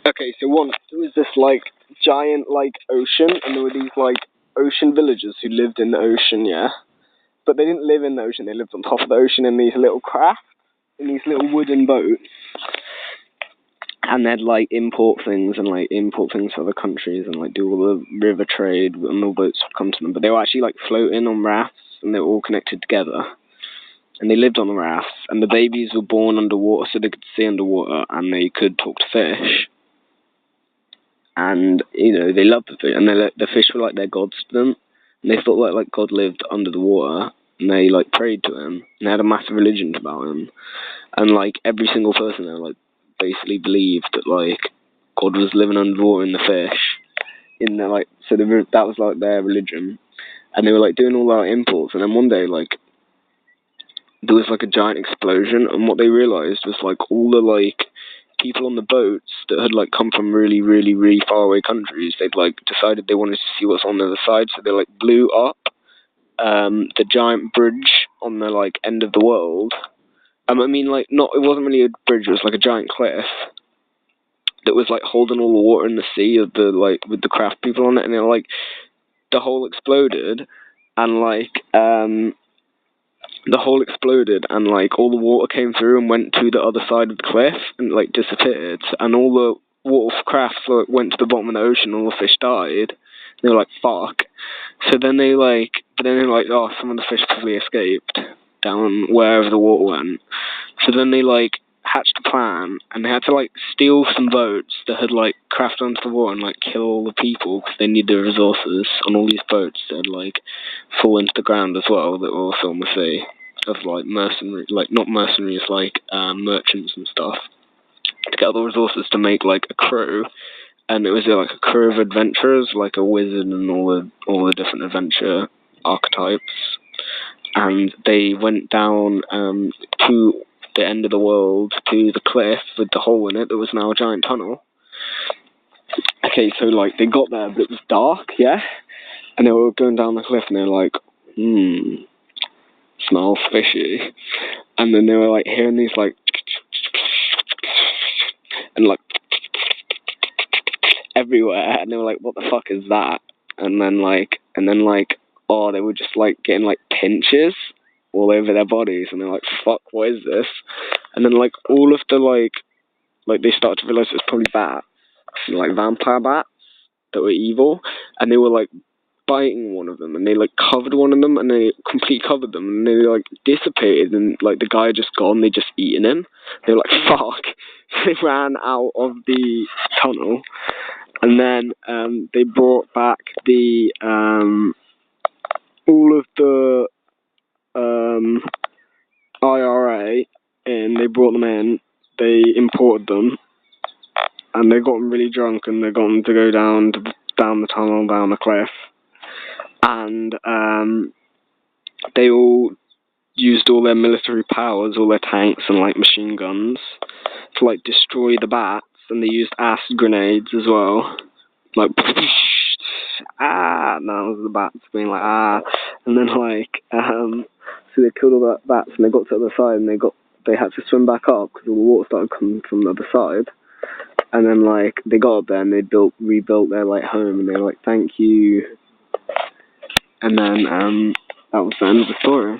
Okay, so once there was this like giant like ocean, and there were these like ocean villagers who lived in the ocean, yeah. But they didn't live in the ocean; they lived on top of the ocean in these little crafts, in these little wooden boats, and they'd like import things to other countries and like do all the river trade, and all boats would come to them. But they were actually like floating on rafts, and they were all connected together. And they lived on the rafts, and the babies were born underwater, so they could see underwater, and they could talk to fish. And they loved the fish, and the fish were like their gods to them. And they thought like God lived under the water, and they like prayed to him, and they had a massive religion about him. And like every single person there like basically believed that like God was living underwater in the fish. That was like their religion, and they were like doing all our imports. And then one day like there was like a giant explosion, and what they realized was like all the like people on the boats that had like come from really, really, really far away countries, they'd like decided they wanted to see what's on the other side, so they like blew up the giant bridge on the like end of the world. I mean, like, not, it wasn't really a bridge, it was like a giant cliff that was like holding all the water in the sea of the like with the craft people on it, and the hole exploded, and like all the water came through and went to the other side of the cliff and like disappeared, and all the watercraft went to the bottom of the ocean. All the fish died. They were like, fuck. So then they like, oh, some of the fish probably escaped down wherever the water went. So then they like hatched a plan, and they had to like steal some boats that had like crashed onto the water and like kill all the people because they needed the resources on all these boats that had like fall into the ground as well that were also on the sea, of like mercenary, like not mercenaries, like merchants and stuff, to get all the resources to make like a crew. And it was like a crew of adventurers, like a wizard and all the different adventure archetypes. And they went down to the end of the world, to the cliff with the hole in it that was now a giant tunnel. Okay, so like they got there, but it was dark, yeah? And they were going down the cliff, and they were like, smells fishy. And then they were like hearing these like, and like everywhere, and they were like, what the fuck is that? And then like, oh, they were just like getting like pinches all over their bodies, and they're like, fuck, what is this? And then like all of the like they started to realize it was probably bats, like vampire bats that were evil, and they were like biting one of them, and they like covered one of them, and they completely covered them, and they like dissipated, and like the guy had just gone, they just eaten him. They were like, fuck. They ran out of the tunnel, and then they brought back the all of the IRA, and they brought them in, they imported them, and they got them really drunk, and they got them to go down the tunnel, down the cliff, and they all used all their military powers, all their tanks and like machine guns, to like destroy the bats, and they used acid grenades as well, like ah, no, it was the bats being like ah, and then like so they killed all the bats, and they got to the other side, and they had to swim back up because all the water started coming from the other side. And then like they got up there, and they rebuilt their like home, and they were like, thank you. And then that was the end of the story.